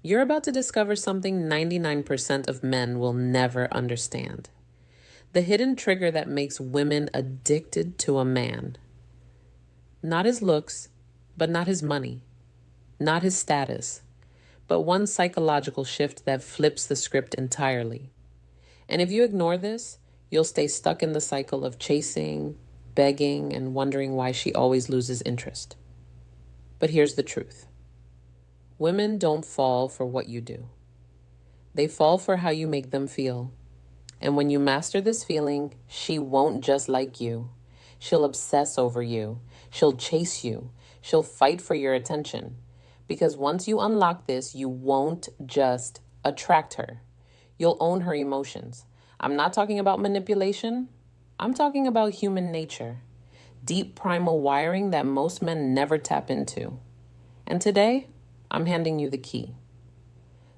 You're about to discover something 99% of men will never understand. The hidden trigger that makes women addicted to a man. Not his looks, but not his money, not his status, but one psychological shift that flips the script entirely. And if you ignore this, you'll stay stuck in the cycle of chasing, begging, and wondering why she always loses interest. But here's the truth. Women don't fall for what you do. They fall for how you make them feel. And when you master this feeling, she won't just like you. She'll obsess over you. She'll chase you. She'll fight for your attention. Because once you unlock this, you won't just attract her. You'll own her emotions. I'm not talking about manipulation. I'm talking about human nature. Deep primal wiring that most men never tap into. And today, I'm handing you the key.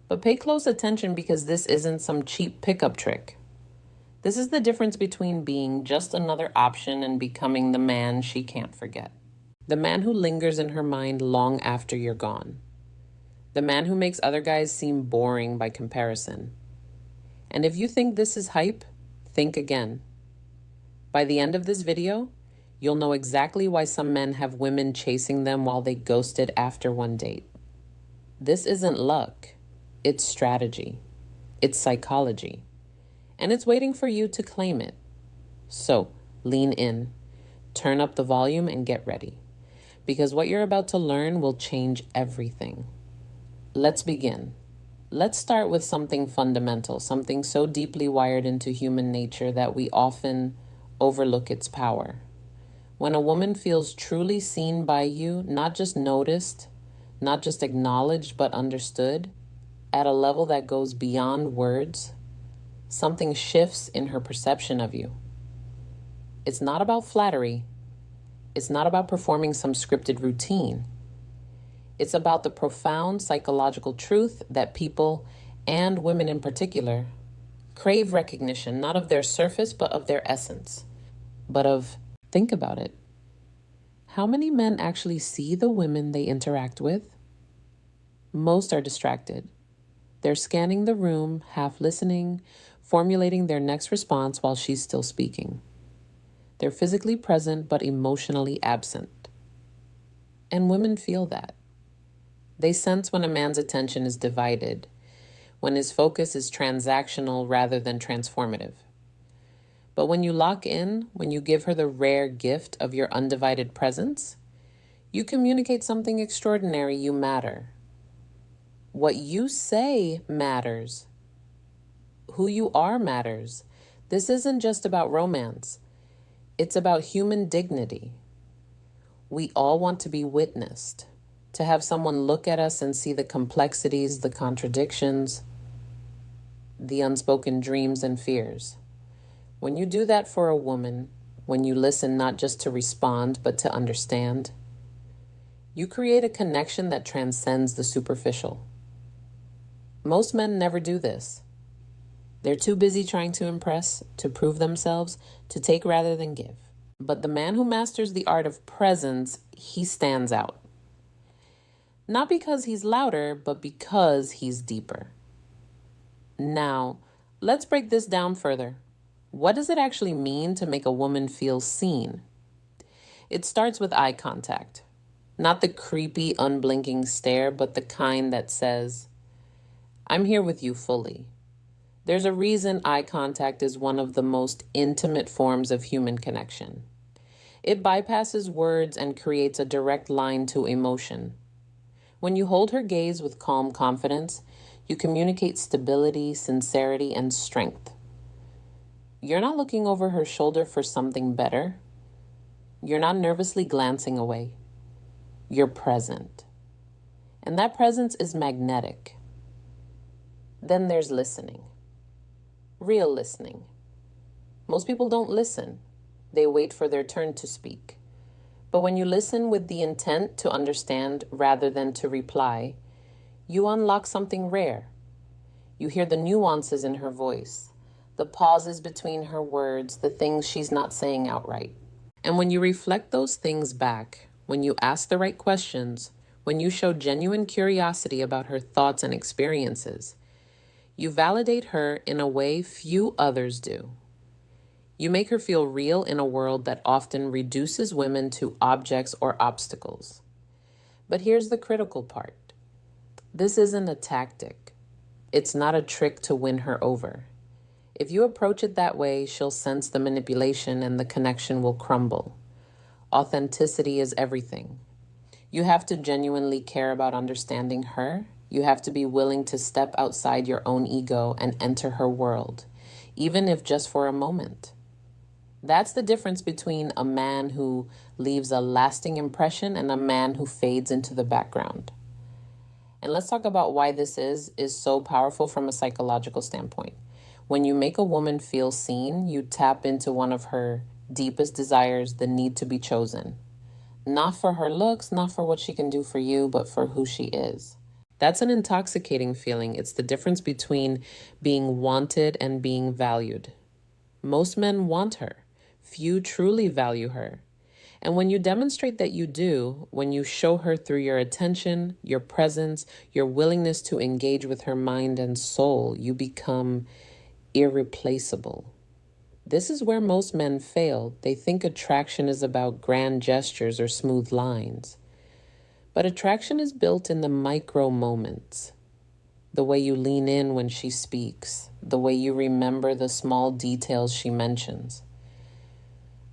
But pay close attention because this isn't some cheap pickup trick. This is the difference between being just another option and becoming the man she can't forget. The man who lingers in her mind long after you're gone. The man who makes other guys seem boring by comparison. And if you think this is hype, think again. By the end of this video, you'll know exactly why some men have women chasing them while they ghosted after one date. This isn't luck. It's strategy. It's psychology. And it's waiting for you to claim it. So, lean in, turn up the volume, and get ready. Because what you're about to learn will change everything. Let's begin. Let's start with something fundamental, something so deeply wired into human nature that we often overlook its power. When a woman feels truly seen by you, not just noticed, not just acknowledged, but understood, at a level that goes beyond words, something shifts in her perception of you. It's not about flattery. It's not about performing some scripted routine. It's about the profound psychological truth that people, and women in particular, crave recognition, not of their surface, but of their essence. Think about it. How many men actually see the women they interact with? Most are distracted. They're scanning the room, half listening, formulating their next response while she's still speaking. They're physically present but emotionally absent. And women feel that. They sense when a man's attention is divided, when his focus is transactional rather than transformative. But when you lock in, when you give her the rare gift of your undivided presence, you communicate something extraordinary. You matter. What you say matters. Who you are matters. This isn't just about romance. It's about human dignity. We all want to be witnessed, to have someone look at us and see the complexities, the contradictions, the unspoken dreams and fears. When you do that for a woman, when you listen not just to respond, but to understand, you create a connection that transcends the superficial. Most men never do this. They're too busy trying to impress, to prove themselves, to take rather than give. But the man who masters the art of presence, he stands out. Not because he's louder, but because he's deeper. Now, let's break this down further. What does it actually mean to make a woman feel seen? It starts with eye contact. Not the creepy, unblinking stare, but the kind that says, I'm here with you fully. There's a reason eye contact is one of the most intimate forms of human connection. It bypasses words and creates a direct line to emotion. When you hold her gaze with calm confidence, you communicate stability, sincerity, and strength. You're not looking over her shoulder for something better. You're not nervously glancing away. You're present. And that presence is magnetic. Then there's listening. Real listening. Most people don't listen. They wait for their turn to speak. But when you listen with the intent to understand rather than to reply, you unlock something rare. You hear the nuances in her voice, the pauses between her words, the things she's not saying outright. And when you reflect those things back, when you ask the right questions, when you show genuine curiosity about her thoughts and experiences. You validate her in a way few others do. You make her feel real in a world that often reduces women to objects or obstacles. But here's the critical part. This isn't a tactic. It's not a trick to win her over. If you approach it that way, she'll sense the manipulation and the connection will crumble. Authenticity is everything. You have to genuinely care about understanding her. You have to be willing to step outside your own ego and enter her world, even if just for a moment. That's the difference between a man who leaves a lasting impression and a man who fades into the background. And let's talk about why this is so powerful from a psychological standpoint. When you make a woman feel seen, you tap into one of her deepest desires, the need to be chosen. Not for her looks, not for what she can do for you, but for who she is. That's an intoxicating feeling. It's the difference between being wanted and being valued. Most men want her. Few truly value her. And when you demonstrate that you do, when you show her through your attention, your presence, your willingness to engage with her mind and soul, you become irreplaceable. This is where most men fail. They think attraction is about grand gestures or smooth lines. But attraction is built in the micro moments. The way you lean in when she speaks, the way you remember the small details she mentions,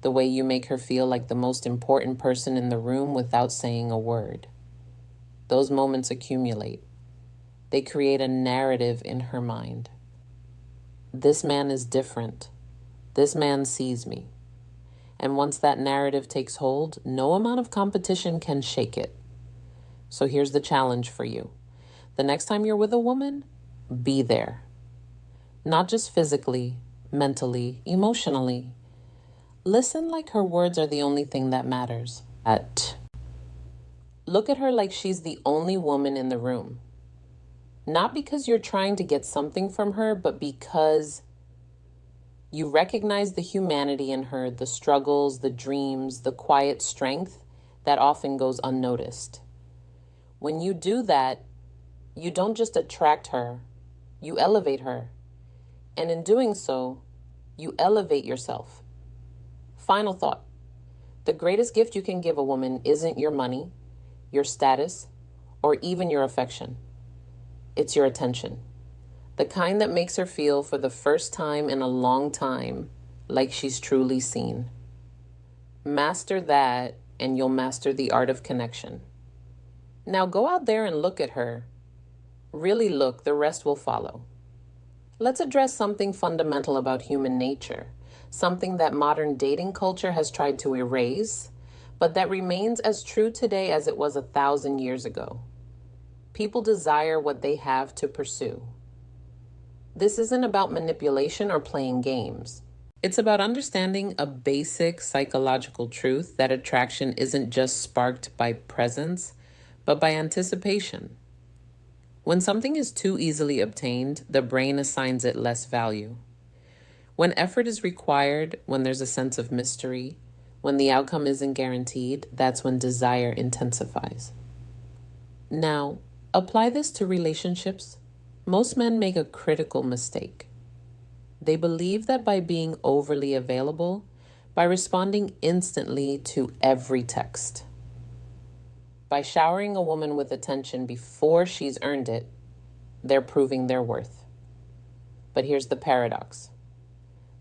the way you make her feel like the most important person in the room without saying a word. Those moments accumulate. They create a narrative in her mind. This man is different. This man sees me. And once that narrative takes hold, no amount of competition can shake it. So here's the challenge for you. The next time you're with a woman, be there. Not just physically, mentally, emotionally. Listen like her words are the only thing that matters. Look at her like she's the only woman in the room. Not because you're trying to get something from her, but because you recognize the humanity in her, the struggles, the dreams, the quiet strength that often goes unnoticed. When you do that, you don't just attract her, you elevate her. And in doing so, you elevate yourself. Final thought. The greatest gift you can give a woman isn't your money, your status, or even your affection. It's your attention. The kind that makes her feel for the first time in a long time like she's truly seen. Master that and you'll master the art of connection. Now go out there and look at her. Really look, the rest will follow. Let's address something fundamental about human nature, something that modern dating culture has tried to erase, but that remains as true today as it was 1,000 years ago. People desire what they have to pursue. This isn't about manipulation or playing games. It's about understanding a basic psychological truth that attraction isn't just sparked by presence, but by anticipation. When something is too easily obtained, the brain assigns it less value. When effort is required, when there's a sense of mystery, when the outcome isn't guaranteed, that's when desire intensifies. Now, apply this to relationships. Most men make a critical mistake. They believe that by being overly available, by responding instantly to every text, by showering a woman with attention before she's earned it, they're proving their worth. But here's the paradox.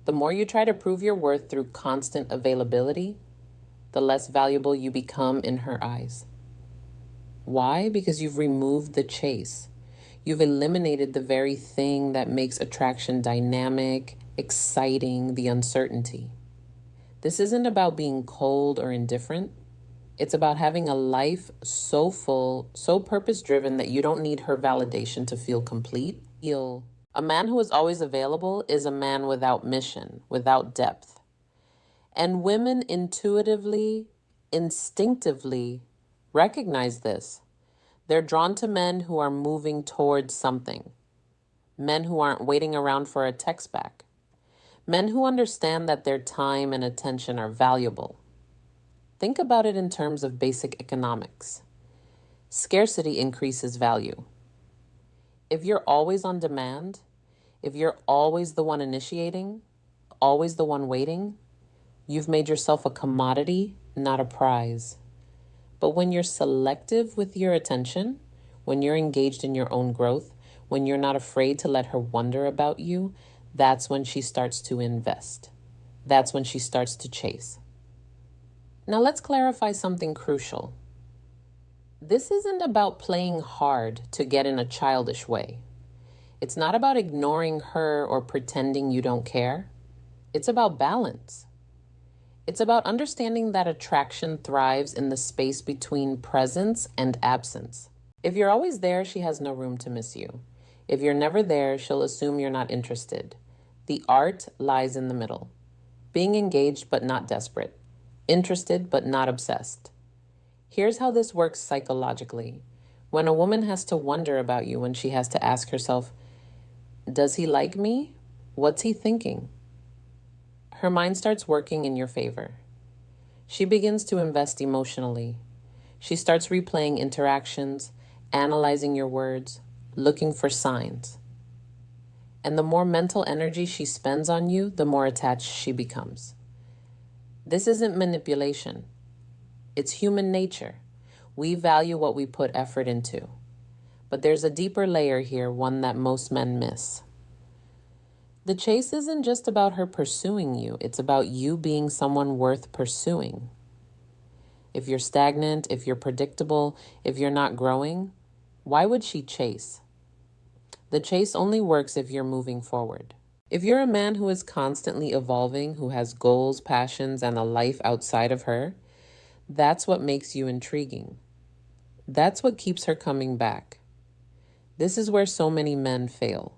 The more you try to prove your worth through constant availability, the less valuable you become in her eyes. Why? Because you've removed the chase. You've eliminated the very thing that makes attraction dynamic, exciting, the uncertainty. This isn't about being cold or indifferent. It's about having a life so full, so purpose-driven that you don't need her validation to feel complete. A man who is always available is a man without mission, without depth. And women intuitively, instinctively recognize this. They're drawn to men who are moving towards something. Men who aren't waiting around for a text back. Men who understand that their time and attention are valuable. Think about it in terms of basic economics. Scarcity increases value. If you're always on demand, if you're always the one initiating, always the one waiting, you've made yourself a commodity, not a prize. But when you're selective with your attention, when you're engaged in your own growth, when you're not afraid to let her wonder about you, that's when she starts to invest. That's when she starts to chase. Now let's clarify something crucial. This isn't about playing hard to get in a childish way. It's not about ignoring her or pretending you don't care. It's about balance. It's about understanding that attraction thrives in the space between presence and absence. If you're always there, she has no room to miss you. If you're never there, she'll assume you're not interested. The art lies in the middle. Being engaged but not desperate. Interested but not obsessed. Here's how this works psychologically. When a woman has to wonder about you, when she has to ask herself, does he like me? What's he thinking? Her mind starts working in your favor. She begins to invest emotionally. She starts replaying interactions, analyzing your words, looking for signs. And the more mental energy she spends on you, the more attached she becomes. This isn't manipulation. It's human nature. We value what we put effort into. But there's a deeper layer here, one that most men miss. The chase isn't just about her pursuing you. It's about you being someone worth pursuing. If you're stagnant, if you're predictable, if you're not growing, why would she chase? The chase only works if you're moving forward. If you're a man who is constantly evolving, who has goals, passions, and a life outside of her, that's what makes you intriguing. That's what keeps her coming back. This is where so many men fail.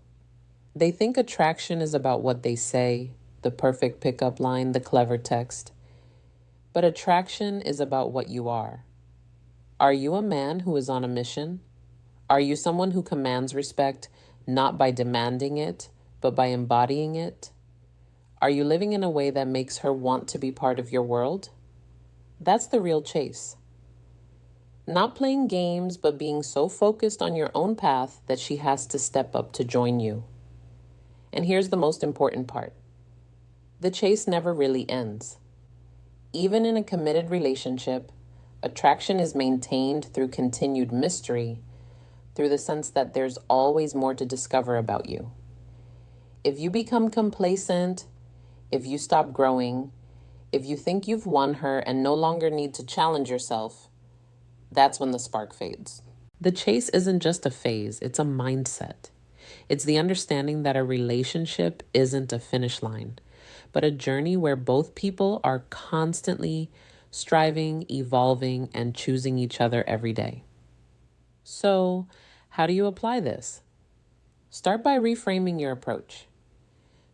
They think attraction is about what they say, the perfect pickup line, the clever text. But attraction is about what you are. Are you a man who is on a mission? Are you someone who commands respect, not by demanding it, but by embodying it? Are you living in a way that makes her want to be part of your world? That's the real chase. Not playing games, but being so focused on your own path that she has to step up to join you. And here's the most important part. The chase never really ends. Even in a committed relationship, attraction is maintained through continued mystery, through the sense that there's always more to discover about you. If you become complacent, if you stop growing, if you think you've won her and no longer need to challenge yourself, that's when the spark fades. The chase isn't just a phase, it's a mindset. It's the understanding that a relationship isn't a finish line, but a journey where both people are constantly striving, evolving, and choosing each other every day. So, how do you apply this? Start by reframing your approach.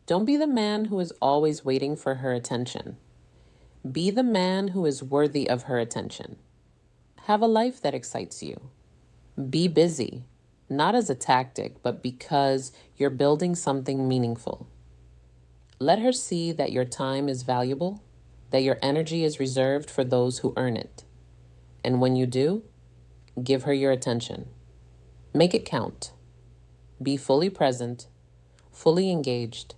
Don't be the man who is always waiting for her attention. Be the man who is worthy of her attention. Have a life that excites you. Be busy, not as a tactic, but because you're building something meaningful. Let her see that your time is valuable, that your energy is reserved for those who earn it. And when you do, give her your attention. Make it count. Be fully present, fully engaged,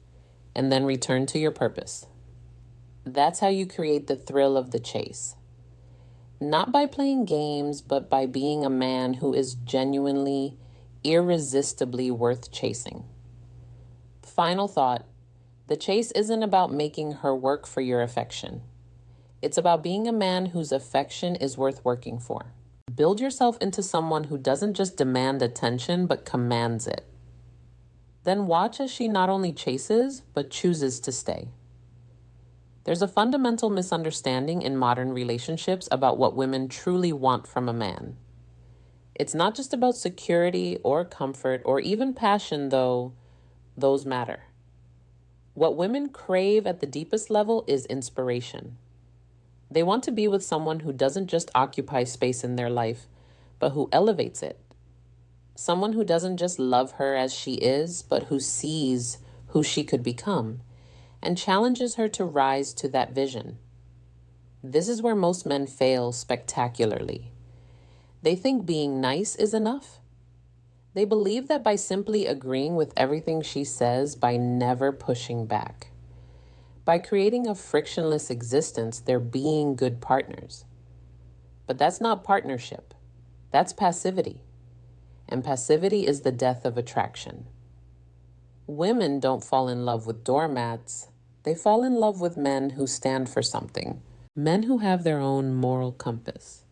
and then return to your purpose. That's how you create the thrill of the chase. Not by playing games, but by being a man who is genuinely, irresistibly worth chasing. Final thought, the chase isn't about making her work for your affection. It's about being a man whose affection is worth working for. Build yourself into someone who doesn't just demand attention, but commands it. Then watch as she not only chases, but chooses to stay. There's a fundamental misunderstanding in modern relationships about what women truly want from a man. It's not just about security or comfort or even passion, though those matter. What women crave at the deepest level is inspiration. They want to be with someone who doesn't just occupy space in their life, but who elevates it. Someone who doesn't just love her as she is, but who sees who she could become and challenges her to rise to that vision. This is where most men fail spectacularly. They think being nice is enough. They believe that by simply agreeing with everything she says, by never pushing back, by creating a frictionless existence, they're being good partners. But that's not partnership. That's passivity. And passivity is the death of attraction. Women don't fall in love with doormats. They fall in love with men who stand for something. Men who have their own moral compass.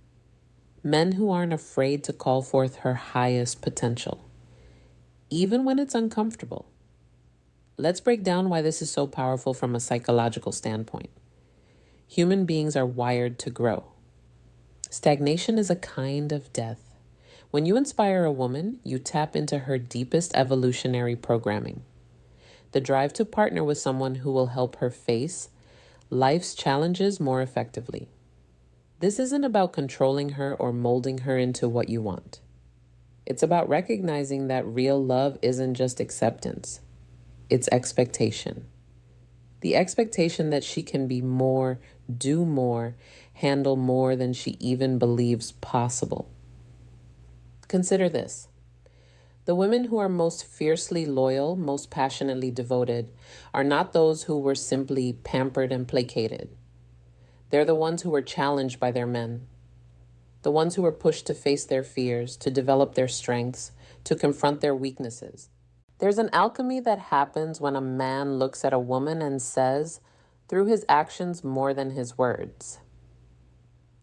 Men who aren't afraid to call forth her highest potential, even when it's uncomfortable. Let's break down why this is so powerful from a psychological standpoint. Human beings are wired to grow. Stagnation is a kind of death. When you inspire a woman, you tap into her deepest evolutionary programming. The drive to partner with someone who will help her face life's challenges more effectively. This isn't about controlling her or molding her into what you want. It's about recognizing that real love isn't just acceptance. It's expectation. The expectation that she can be more, do more, handle more than she even believes possible. Consider this. The women who are most fiercely loyal, most passionately devoted, are not those who were simply pampered and placated. They're the ones who were challenged by their men, the ones who were pushed to face their fears, to develop their strengths, to confront their weaknesses. There's an alchemy that happens when a man looks at a woman and says, through his actions more than his words,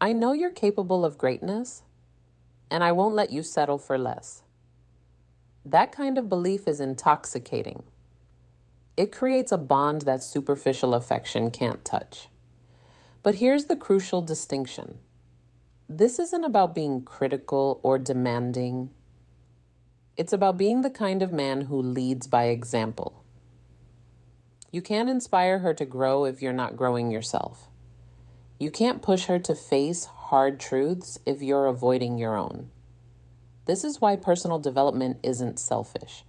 I know you're capable of greatness, and I won't let you settle for less. That kind of belief is intoxicating. It creates a bond that superficial affection can't touch. But here's the crucial distinction. This isn't about being critical or demanding. It's about being the kind of man who leads by example. You can't inspire her to grow if you're not growing yourself. You can't push her to face hard truths if you're avoiding your own. This is why personal development isn't selfish.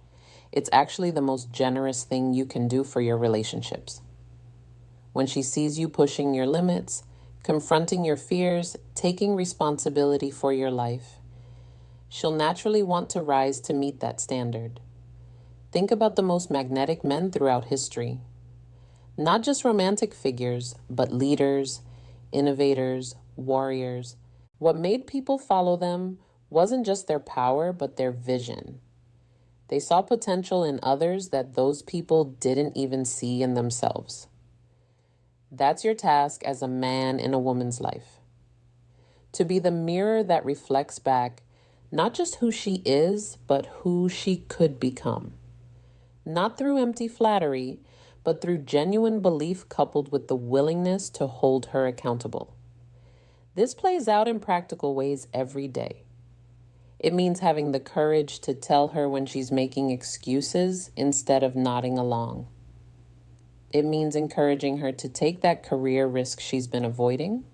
It's actually the most generous thing you can do for your relationships. When she sees you pushing your limits, confronting your fears, taking responsibility for your life, she'll naturally want to rise to meet that standard. Think about the most magnetic men throughout history. Not just romantic figures, but leaders, innovators, warriors. What made people follow them wasn't just their power, but their vision. They saw potential in others that those people didn't even see in themselves. That's your task as a man in a woman's life. To be the mirror that reflects back not just who she is, but who she could become. Not through empty flattery, but through genuine belief coupled with the willingness to hold her accountable. This plays out in practical ways every day. It means having the courage to tell her when she's making excuses instead of nodding along. It means encouraging her to take that career risk she's been avoiding.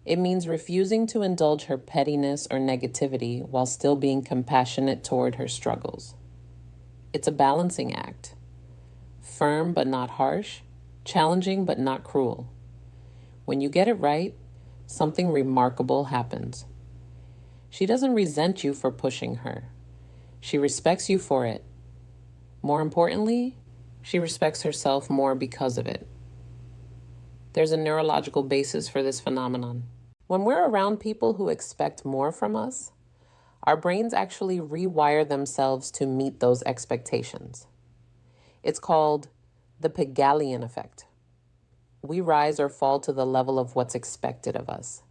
It means refusing to indulge her pettiness or negativity while still being compassionate toward her struggles. It's a balancing act. Firm but not harsh, challenging but not cruel. When you get it right, something remarkable happens. She doesn't resent you for pushing her. She respects you for it. More importantly, she respects herself more because of it. There's a neurological basis for this phenomenon. When we're around people who expect more from us, our brains actually rewire themselves to meet those expectations. It's called the Pygmalion effect. We rise or fall to the level of what's expected of us.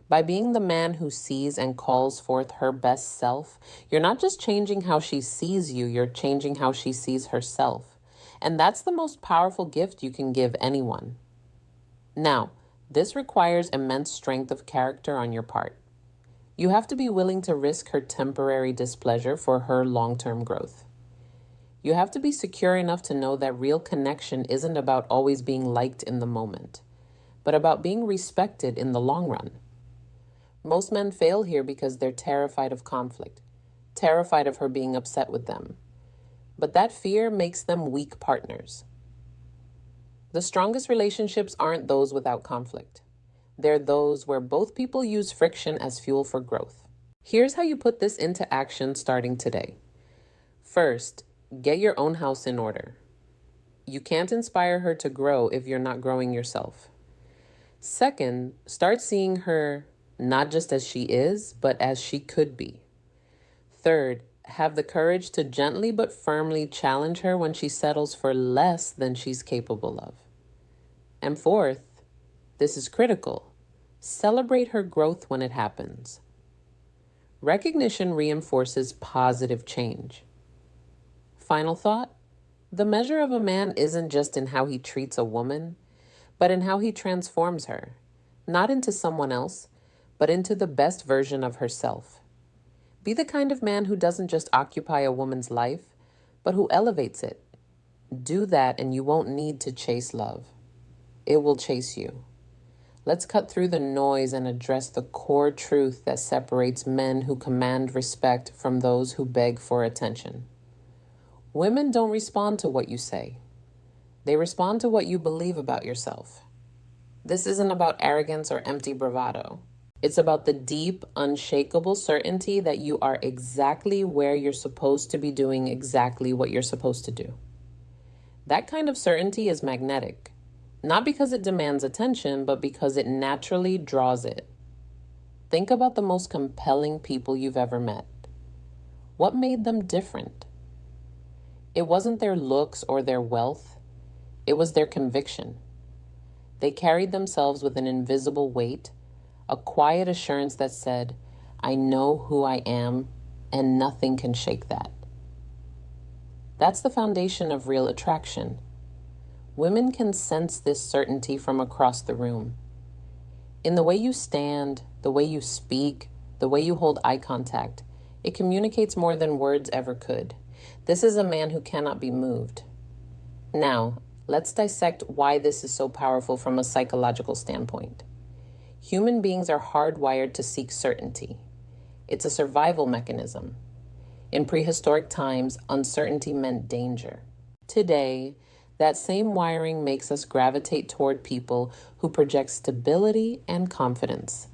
By being the man who sees and calls forth her best self, you're not just changing how she sees you, you're changing how she sees herself. And that's the most powerful gift you can give anyone. Now, this requires immense strength of character on your part. You have to be willing to risk her temporary displeasure for her long-term growth. You have to be secure enough to know that real connection isn't about always being liked in the moment, but about being respected in the long run. Most men fail here because they're terrified of conflict, terrified of her being upset with them. But that fear makes them weak partners. The strongest relationships aren't those without conflict. They're those where both people use friction as fuel for growth. Here's how you put this into action starting today. First, get your own house in order. You can't inspire her to grow if you're not growing yourself. Second, start seeing her not just as she is, but as she could be. Third, have the courage to gently but firmly challenge her when she settles for less than she's capable of. And fourth, this is critical, celebrate her growth when it happens. Recognition reinforces positive change. Final thought, the measure of a man isn't just in how he treats a woman, but in how he transforms her, not into someone else, but into the best version of herself. Be the kind of man who doesn't just occupy a woman's life, but who elevates it. Do that and you won't need to chase love. It will chase you. Let's cut through the noise and address the core truth that separates men who command respect from those who beg for attention. Women don't respond to what you say. They respond to what you believe about yourself. This isn't about arrogance or empty bravado. It's about the deep, unshakable certainty that you are exactly where you're supposed to be doing exactly what you're supposed to do. That kind of certainty is magnetic. Not because it demands attention, but because it naturally draws it. Think about the most compelling people you've ever met. What made them different? It wasn't their looks or their wealth. It was their conviction. They carried themselves with an invisible weight, a quiet assurance that said, I know who I am, and nothing can shake that. That's the foundation of real attraction. Women can sense this certainty from across the room. In the way you stand, the way you speak, the way you hold eye contact, it communicates more than words ever could. This is a man who cannot be moved. Now, let's dissect why this is so powerful from a psychological standpoint. Human beings are hardwired to seek certainty. It's a survival mechanism. In prehistoric times, uncertainty meant danger. Today, that same wiring makes us gravitate toward people who project stability and confidence.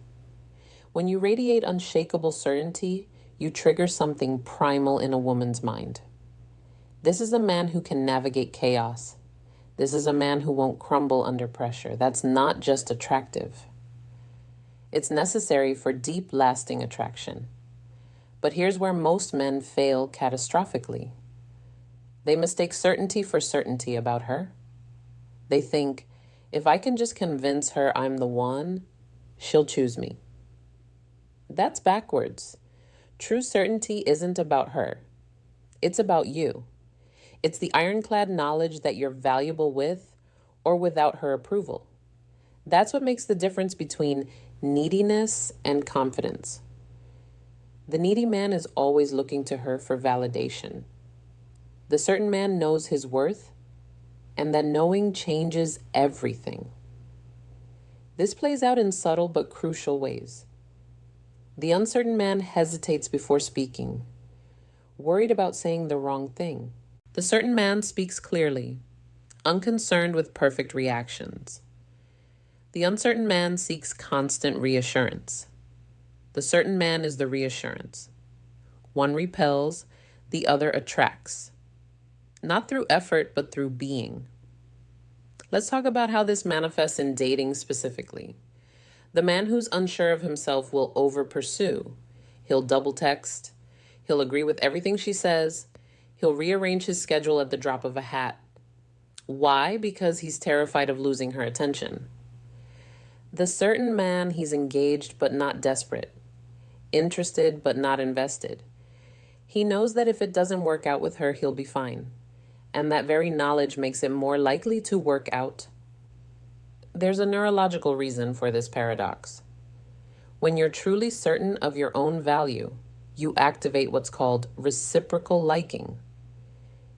When you radiate unshakable certainty, you trigger something primal in a woman's mind. This is a man who can navigate chaos. This is a man who won't crumble under pressure. That's not just attractive. It's necessary for deep, lasting attraction. But here's where most men fail catastrophically. They mistake certainty for certainty about her. They think, if I can just convince her I'm the one, she'll choose me. That's backwards. True certainty isn't about her. It's about you. It's the ironclad knowledge that you're valuable with or without her approval. That's what makes the difference between neediness and confidence. The needy man is always looking to her for validation. The certain man knows his worth, and that knowing changes everything. This plays out in subtle but crucial ways. The uncertain man hesitates before speaking, worried about saying the wrong thing. The certain man speaks clearly, unconcerned with perfect reactions. The uncertain man seeks constant reassurance. The certain man is the reassurance. One repels, the other attracts. Not through effort, but through being. Let's talk about how this manifests in dating specifically. The man who's unsure of himself will over-pursue. He'll double text. He'll agree with everything she says. He'll rearrange his schedule at the drop of a hat. Why? Because he's terrified of losing her attention. The certain man, he's engaged but not desperate. Interested but not invested. He knows that if it doesn't work out with her, he'll be fine. And that very knowledge makes it more likely to work out. There's a neurological reason for this paradox. When you're truly certain of your own value, you activate what's called reciprocal liking.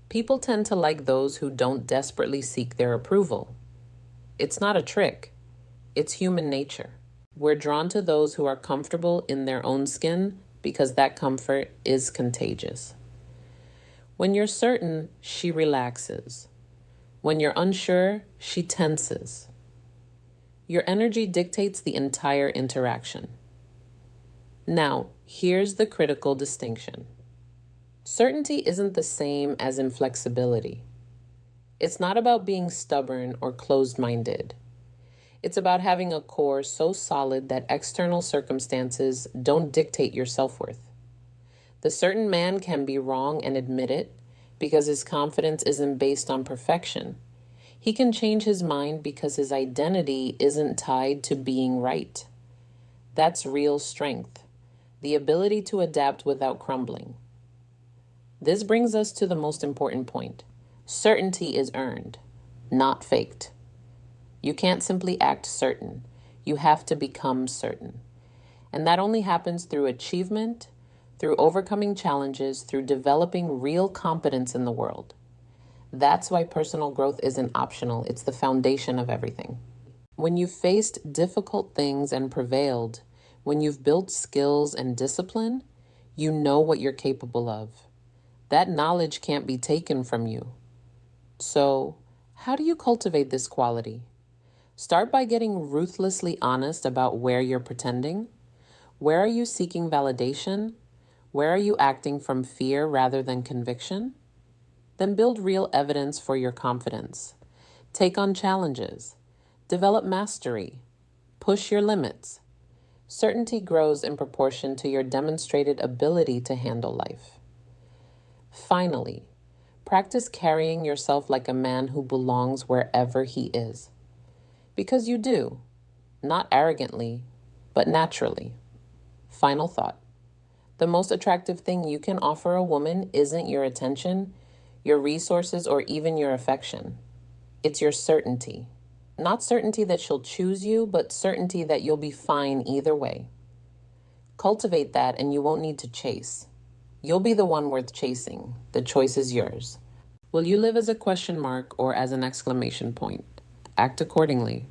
People tend to like those who don't desperately seek their approval. It's not a trick. It's human nature. We're drawn to those who are comfortable in their own skin because that comfort is contagious. When you're certain, she relaxes. When you're unsure, she tenses. Your energy dictates the entire interaction. Now, here's the critical distinction. Certainty isn't the same as inflexibility. It's not about being stubborn or closed-minded. It's about having a core so solid that external circumstances don't dictate your self-worth. The certain man can be wrong and admit it because his confidence isn't based on perfection. He can change his mind because his identity isn't tied to being right. That's real strength, the ability to adapt without crumbling. This brings us to the most important point. Certainty is earned, not faked. You can't simply act certain. You have to become certain. And that only happens through achievement, through overcoming challenges, through developing real competence in the world. That's why personal growth isn't optional. It's the foundation of everything. When you've faced difficult things and prevailed, when you've built skills and discipline, you know what you're capable of. That knowledge can't be taken from you. So, how do you cultivate this quality? Start by getting ruthlessly honest about where you're pretending. Where are you seeking validation? Where are you acting from fear rather than conviction? Then build real evidence for your confidence. Take on challenges. Develop mastery. Push your limits. Certainty grows in proportion to your demonstrated ability to handle life. Finally, practice carrying yourself like a man who belongs wherever he is. Because you do, not arrogantly, but naturally. Final thought. The most attractive thing you can offer a woman isn't your attention, your resources, or even your affection. It's your certainty. Not certainty that she'll choose you, but certainty that you'll be fine either way. Cultivate that and you won't need to chase. You'll be the one worth chasing. The choice is yours. Will you live as a question mark or as an exclamation point? Act accordingly.